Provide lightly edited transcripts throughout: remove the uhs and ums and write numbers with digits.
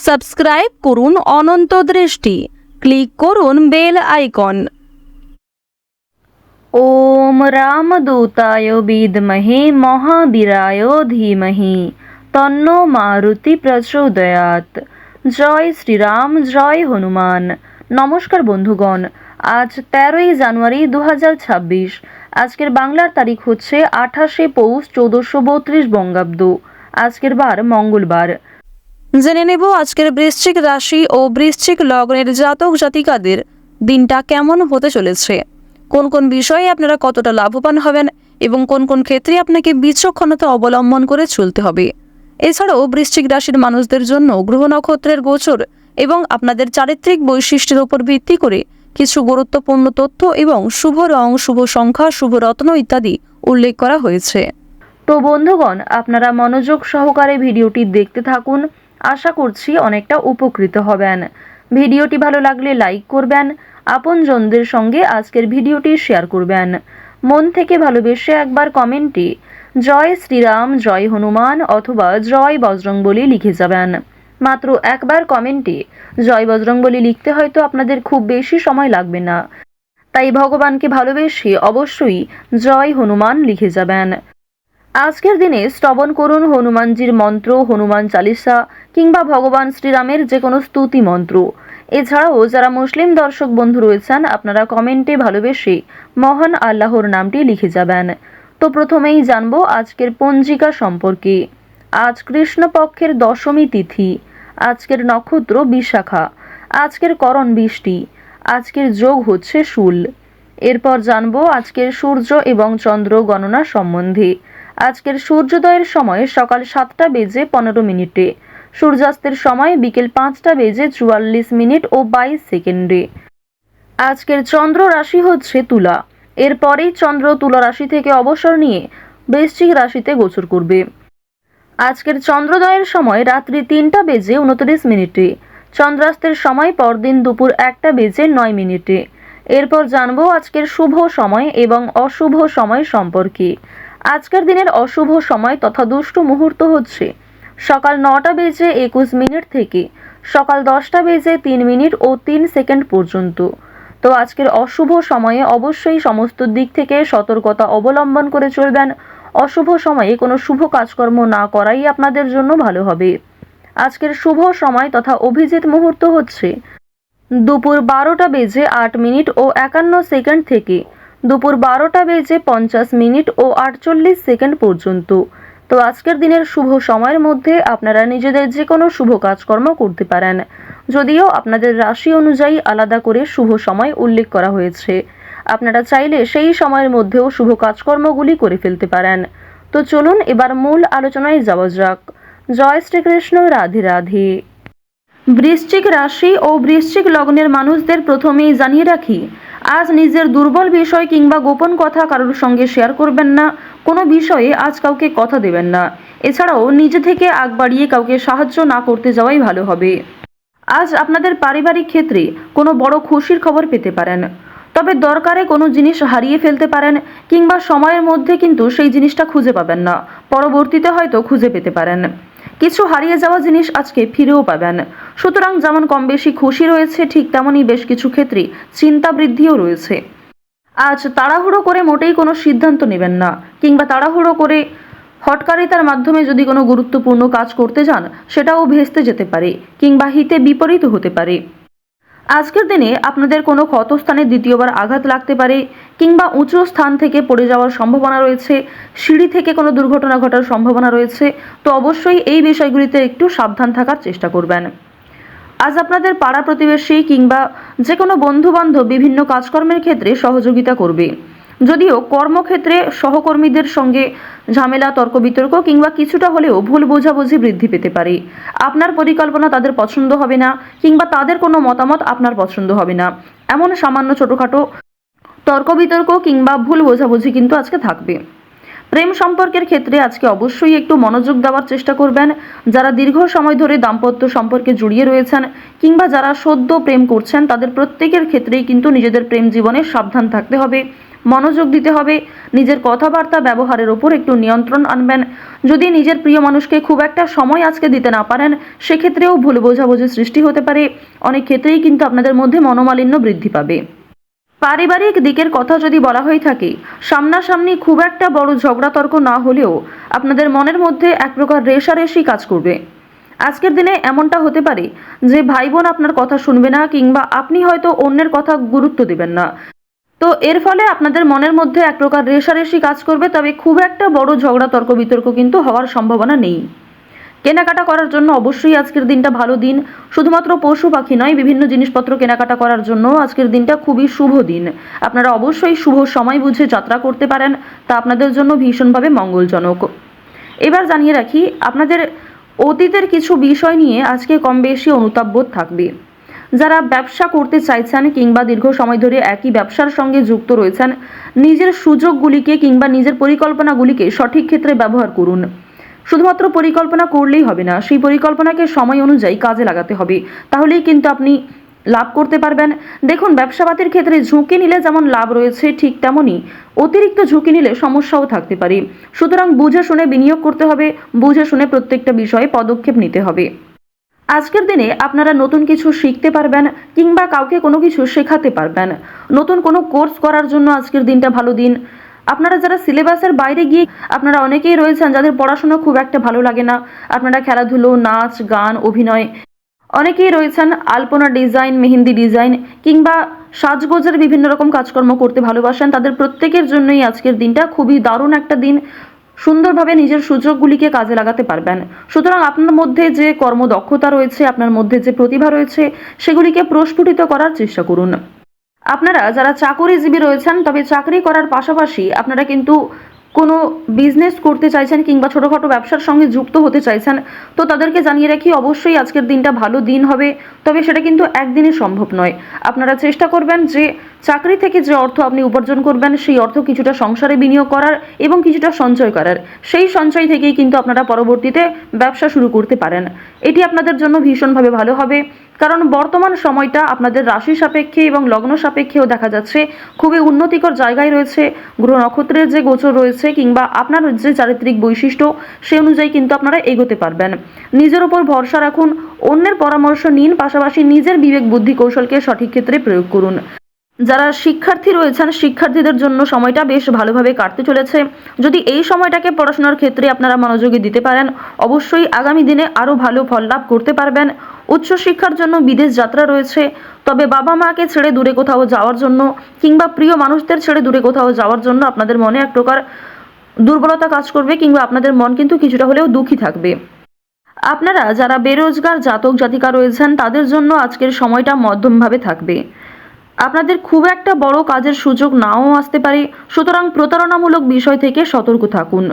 Subscribe করুন অনন্ত দৃষ্টি, click করুন বেল আইকন। ওম রামদূতায় বিদ্মহে মহাবীরায় ধীমহি তন্নো মারুতি প্রচোদয়াৎ। জয় শ্রীরাম, জয় হনুমান। নমস্কার বন্ধুগণ, আজ 13ই জানুয়ারি 2026। আজকের বাংলার তারিখ হচ্ছে 28শে পৌষ 1432 বঙ্গাব্দ। আজকের বার মঙ্গলবার। জেনে নেব আজকের বৃশ্চিক রাশি ও বৃশ্চিক লগ্নের জাতক জাতিকাদের দিনটা কেমন হতে চলেছে, কোন কোন বিষয়ে আপনারা কতটা লাভবান হবেন এবং কোন কোন ক্ষেত্রে আপনাকে বিচক্ষণতা অবলম্বন করে চলতে হবে। এছাড়াও বৃশ্চিক রাশির মানুষদের জন্য গ্রহ নক্ষত্রের গোচর এবং আপনাদের চারিত্রিক বৈশিষ্ট্যের উপর ভিত্তি করে কিছু গুরুত্বপূর্ণ তথ্য এবং শুভ রং, শুভ সংখ্যা, শুভ রত্ন ইত্যাদি উল্লেখ করা হয়েছে। তো বন্ধুগণ, আপনারা মনোযোগ সহকারে ভিডিওটি দেখতে থাকুন। আশা করছি অনেকটা উপকৃত হবেন। ভিডিওটি ভালো লাগলে লাইক করবেন, আপনজনদের সঙ্গে আজকের ভিডিওটি শেয়ার করবেন। মন থেকে ভালোবেসে একবার কমেন্টে জয় শ্রীরাম, জয় হনুমান অথবা জয় বজরংবলী লিখে যাবেন। মাত্র একবার কমেন্টে জয় বজরংবলী লিখতে হয়তো আপনাদের খুব বেশি সময় লাগবে না, তাই ভগবানকে ভালোবেসে অবশ্যই জয় হনুমান লিখে যাবেন। আজকের দিনে শ্রবণ করুন হনুমানজির মন্ত্র, হনুমান চালিসা কিংবা ভগবান শ্রীরামের যে কোনো স্তুতি মন্ত্র। এছাড়াও যারা মুসলিম দর্শক বন্ধু রয়েছেন, আপনারা কমেন্টে ভালোবেসে মহান আল্লাহর নামটি লিখে যাবেন। তো প্রথমেই জানবো আজকের পঞ্জিকা সম্পর্কে। আজ কৃষ্ণপক্ষের দশমী তিথি, আজকের নক্ষত্র বিশাখা, আজকের করণ বৃষ্টি, আজকের যোগ হচ্ছে শূল। এরপর জানবো আজকের সূর্য এবং চন্দ্র গণনা সম্বন্ধে। আজকের সূর্যোদয়ের সময় সকাল 7:15 সূর্যাস্তের সময় বিকেল 5:44 ও 22 সেকেন্ডে। আজকের চন্দ্র রাশি হচ্ছে তুলা। এরপরেই চন্দ্র তুলা রাশি থেকে অবসর নিয়ে বৃশ্চিক রাশিতে গোচর করবে। আজকের চন্দ্রোদয়ের সময় রাত্রি 3:29, চন্দ্রাস্তের সময় পরদিন দুপুর 1:09। এরপর জানবো আজকের শুভ সময় এবং অশুভ সময় সম্পর্কে। আজকের দিনের অশুভ সময় তথা দুষ্টু মুহূর্ত হচ্ছে সকাল 9:21 থেকে সকাল 10:03 ও 3 সেকেন্ড পর্যন্ত। তো আজকের অশুভ সময়ে অবশ্যই সমস্ত দিক থেকে সতর্কতা অবলম্বন করে চলবেন। অশুভ সময়ে কোনো শুভ কাজকর্ম না করাই আপনাদের জন্য ভালো হবে। আজকের শুভ সময় তথা অভিজিৎ মুহূর্ত হচ্ছে দুপুর 12:08 ও 51 সেকেন্ড থেকে দুপুর 12:50 ও 48 সেকেন্ড পর্যন্ত। তো আজকের দিনের শুভ সময়ের মধ্যে আপনারা নিজেদের যে কোনো শুভ কাজকর্ম করতে পারেন, যদিও আপনাদের রাশি অনুযায়ী আলাদা করে শুভ সময় উল্লেখ করা হয়েছে। আপনারা চাইলে সেই সময়ের মধ্যেও শুভ কাজকর্মগুলি করে ফেলতে পারেন। তো চলুন এবার মূল আলোচনায় যাওয়া যাক। জয় শ্রীকৃষ্ণ, রাধে রাধে। বৃশ্চিক রাশি ও বৃশ্চিক লগ্নের মানুষদের প্রথমেই জানিয়ে রাখি, আজ নিজের দুর্বল বিষয় কিংবা গোপন কথা কারোর সঙ্গে শেয়ার করবেন না। কোনো বিষয়ে আজ কাউকে কথা দেবেন না। এছাড়াও নিজে থেকে আগ বাড়িয়ে কাউকে সাহায্য না করতে যাওয়াই ভালো হবে। আজ আপনাদের পারিবারিক ক্ষেত্রে কোনো বড় খুশির খবর পেতে পারেন, তবে দরকারে কোনো জিনিস হারিয়ে ফেলতে পারেন কিংবা সময়ের মধ্যে কিন্তু সেই জিনিসটা খুঁজে পাবেন না, পরবর্তীতে হয়তো খুঁজে পেতে পারেন। কিছু হারিয়ে যাওয়া জিনিস আজকে ফিরেও পাবেন। সুতরাং যেমন কম বেশি খুশি রয়েছে, ঠিক তেমনই বেশ কিছু ক্ষেত্রে চিন্তা বৃদ্ধিও রয়েছে। আজ তাড়াহুড়ো করে মোটেই কোনো সিদ্ধান্ত নেবেন না, কিংবা তাড়াহুড়ো করে হঠকারিতার মাধ্যমে যদি কোনো গুরুত্বপূর্ণ কাজ করতে যান সেটাও ভেস্তে যেতে পারে কিংবা হিতে বিপরীত হতে পারে। আজকের দিনে আপনাদের কোনো ক্ষতস্থানে দ্বিতীয়বার আঘাত লাগতে পারে কিংবা উঁচু স্থান থেকে পড়ে যাওয়ার সম্ভাবনা রয়েছে, সিঁড়ি থেকে কোনো দুর্ঘটনা ঘটার সম্ভাবনা রয়েছে। তো অবশ্যই এই বিষয়গুলিতে একটু সাবধান থাকার চেষ্টা করবেন। আজ আপনাদের পাড়া প্রতিবেশী কিংবা যে কোনো বন্ধুবান্ধব বিভিন্ন কাজকর্মের ক্ষেত্রে সহযোগিতা করবে, যদিও কর্মক্ষেত্রে সহকর্মীদের সঙ্গে ঝামেলা, তর্ক বিতর্ক কিংবা কিছুটা হলেও ভুল বোঝাবুঝি বৃদ্ধি পেতে পারে। আপনার পরিকল্পনা তাদের পছন্দ হবে না কিংবা তাদের কোনো মতামত আপনার পছন্দ হবে না, এমন সামান্য ছোটোখাটো তর্ক বিতর্ক কিংবা ভুল বোঝাবুঝি কিন্তু আজকে থাকবে। প্রেম সম্পর্কের ক্ষেত্রে আজকে অবশ্যই একটু মনোযোগ দেওয়ার চেষ্টা করবেন। যারা দীর্ঘ সময় ধরে দাম্পত্য সম্পর্কে জড়িয়ে রয়েছেন কিংবা যারা সদ্য প্রেম করছেন, তাদের প্রত্যেকের ক্ষেত্রেই কিন্তু নিজেদের প্রেম জীবনে সাবধান থাকতে হবে। মনোযোগ দিতে হবে। নিজের কথাবার্তা ব্যবহারের ওপর একটু নিয়ন্ত্রণ আনবেন। যদি নিজের প্রিয় মানুষকে খুব একটা সময় আজকে দিতে না পারেন, সেক্ষেত্রেও ভুল বোঝাবুঝির সৃষ্টি হতে পারে। অনেক ক্ষেত্রেই কিন্তু আপনাদের মধ্যে মনোমালিন্য বৃদ্ধি পাবে। পারিবারিক দিকের কথা যদি বলা হয়ে থাকে, সামনাসামনি খুব একটা বড় ঝগড়া তর্ক না হলেও আপনাদের মনের মধ্যে এক প্রকার রেষারেষি কাজ করবে। আজকের দিনে এমনটা হতে পারে যে ভাই বোন আপনার কথা শুনবে না, কিংবা আপনি হয়তো অন্যের কথা গুরুত্ব দিবেন না। তো এর ফলে আপনাদের মনের মধ্যে এক প্রকার রেষারেষি কাজ করবে, তবে খুব একটা বড় ঝগড়া তর্ক বিতর্ক কিন্তু হওয়ার সম্ভাবনা নেই। কেনাকাটা করার জন্য অবশ্যই আজকের দিনটা ভালো দিন। শুধুমাত্র পশু পাখি নয়, বিভিন্ন জিনিসপত্র কেনাকাটা করার জন্য আজকের দিনটা খুবই শুভ দিন। আপনারা অবশ্যই শুভ সময় বুঝে যাত্রা করতে পারেন, তা আপনাদের জন্য ভীষণভাবে মঙ্গলজনক। এবার জানিয়ে রাখি, আপনাদের অতীতের কিছু বিষয় নিয়ে আজকে কম বেশি অনুতাপবোধ থাকবে। যারা ব্যবসা করতে চাইছেন কিংবা দীর্ঘ সময় ধরে একই ব্যবসার সঙ্গে যুক্ত রয়েছেন, নিজের সুযোগগুলিকে কিংবা নিজের পরিকল্পনাগুলিকে সঠিক ক্ষেত্রে ব্যবহার করুন। শুধুমাত্র পরিকল্পনা করলেই হবে না, সেই পরিকল্পনাকে সময় অনুযায়ী কাজে লাগাতে হবে, তাহলেই কিন্তু আপনি লাভ করতে পারবেন। দেখুন, ব্যবসাপাতির ক্ষেত্রে ঝুঁকি নিলে যেমন লাভ রয়েছে, ঠিক তেমনই অতিরিক্ত ঝুঁকি নিলে সমস্যাও থাকতে পারে। সুতরাং বুঝে শুনে বিনিয়োগ করতে হবে, বুঝে শুনে প্রত্যেকটা বিষয়ে পদক্ষেপ নিতে হবে। আজকের দিনে আপনারা নতুন কিছু শিখতে পারবেন কিংবা কাউকে কোনো কিছু শেখাতে পারবেন। নতুন কোনো কোর্স করার জন্য আজকের দিনটা ভালো দিন। আপনারা যারা সিলেবাসের বাইরে গিয়ে, আপনারা অনেকেই রয়েছেন যাদের পড়াশোনা খুব একটা ভালো লাগে না, আপনারা খেলাধুলো, নাচ, গান, অভিনয়, অনেকেই রয়েছেন আলপনা ডিজাইন, মেহেন্দি ডিজাইন কিংবা সাজগোজের বিভিন্ন রকম কাজকর্ম করতে ভালোবাসেন, তাদের প্রত্যেকের জন্যই আজকের দিনটা খুবই দারুণ একটা দিন। সুন্দরভাবে নিজের সুযোগগুলিকে কাজে লাগাতে পারবেন। সুতরাং আপনার মধ্যে যে কর্মদক্ষতা রয়েছে, আপনার মধ্যে যে প্রতিভা রয়েছে, সেগুলিকে প্রস্ফুটিত করার চেষ্টা করুন। আপনারা যারা চাকরিজীবী রয়েছেন, তবে চাকরি করার পাশাপাশি আপনারা কিন্তু কোনো বিজনেস করতে চাইছেন কিংবা ছোটোখাটো ব্যবসার সঙ্গে যুক্ত হতে চাইছেন, তো তাদেরকে জানিয়ে রাখি অবশ্যই আজকের দিনটা ভালো দিন হবে। তবে সেটা কিন্তু একদিনে সম্ভব নয়। আপনারা চেষ্টা করবেন যে চাকরি থেকে যে অর্থ আপনি উপার্জন করবেন, সেই অর্থ কিছুটা সংসারে বিনিয়োগ করার এবং কিছুটা সঞ্চয় করার। সেই সঞ্চয় থেকেই কিন্তু আপনারা পরবর্তীতে ব্যবসা শুরু করতে পারেন। এটি আপনাদের জন্য ভীষণভাবে ভালো হবে, কারণ বর্তমান সময়টা আপনাদের রাশি সাপেক্ষে এবং লগ্ন সাপেক্ষেও দেখা যাচ্ছে খুবই উন্নতিকর জায়গায় রয়েছে। গ্রহ নক্ষত্রের যে গোচর রয়েছে কিংবা আপনার যে চারিত্রিক বৈশিষ্ট্য, সে অনুযায়ী কিন্তু আপনারা এগোতে পারবেন। নিজের উপর ভরসা রাখুন, অন্যের পরামর্শ নিন, পাশাপাশি নিজের বিবেক বুদ্ধি কৌশলকে সঠিক ক্ষেত্রে প্রয়োগ করুন। যারা শিক্ষার্থী রয়েছেন, শিক্ষার্থীদের জন্য সময়টা বেশ ভালোভাবে কাটতে চলেছে। যদি এই সময়টাকে পড়াশোনার ক্ষেত্রে আপনারা মনোযোগী দিতে পারেন, অবশ্যই আগামী দিনে আরও ভালো ফল লাভ করতে পারবেন। উচ্চশিক্ষার জন্য বিদেশ যাত্রা রয়েছে, তবে বাবা মাকে ছেড়ে দূরে কোথাও যাওয়ার জন্য কিংবা প্রিয় মানুষদের ছেড়ে দূরে কোথাও যাওয়ার জন্য আপনাদের মনে এক প্রকার দুর্বলতা কাজ করবে, কিংবা আপনাদের মন কিন্তু কিছুটা হলেও দুঃখী থাকবে। আপনারা যারা বেরোজগার জাতক জাতিকা রয়েছেন, তাদের জন্য আজকের সময়টা মধ্যমভাবে থাকবে। আপনাদের খুব একটা বড় কাজের সুযোগ নাও আসতে পারে, সুতরাং প্রতারণামূলক বিষয় থেকে সতর্ক থাকুন।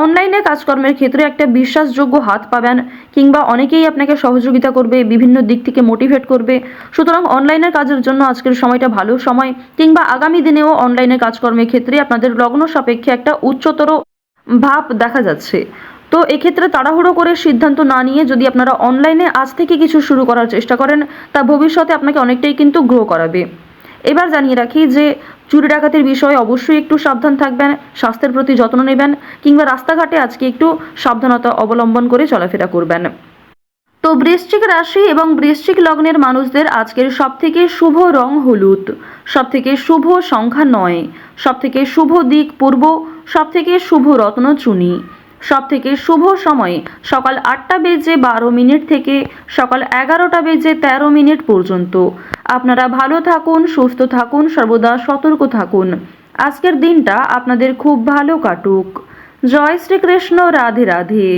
অনলাইনে কাজকর্মের ক্ষেত্রে একটা বিশ্বাসযোগ্য হাত পাবেন, কিংবা অনেকেই আপনাকে সহযোগিতা করবে, বিভিন্ন দিক থেকে মোটিভেট করবে। সুতরাং অনলাইনের কাজের জন্য আজকের সময়টা ভালো সময়, কিংবা আগামী দিনেও অনলাইনে কাজকর্মের ক্ষেত্রে আপনাদের লগ্ন সাপেক্ষে একটা উচ্চতর ভাব দেখা যাচ্ছে। তো এক্ষেত্রে তাড়াহুড়ো করে সিদ্ধান্ত না নিয়ে যদি আপনারা অনলাইনে আজ থেকে কিছু শুরু করার চেষ্টা করেন, তা ভবিষ্যতে আপনাকে অনেকটাই কিন্তু গ্রো করাবে। এবার জানিয়ে রাখি যে চুরি ডাকাতির বিষয়ে অবশ্যই একটু সাবধান থাকবেন, স্বাস্থ্যের প্রতি যত্ন নেবেন, কিংবা রাস্তাঘাটে আজকে একটু সাবধানতা অবলম্বন করে চলাফেরা করবেন। তো বৃশ্চিক রাশি এবং বৃশ্চিক লগ্নের মানুষদের আজকের সবথেকে শুভ রং হলুদ, সবথেকে শুভ সংখ্যা 9, সবথেকে শুভ দিক পূর্ব, সবথেকে শুভ রত্ন চুনি, সবথেকে শুভ সময় সকাল 8:12 থেকে সকাল 11:13 পর্যন্ত। আপনারা ভালো থাকুন, সুস্থ থাকুন, সর্বদা সতর্ক থাকুন। আজকের দিনটা আপনাদের খুব ভালো কাটুক। জয় শ্রীকৃষ্ণ। রাধে রাধে।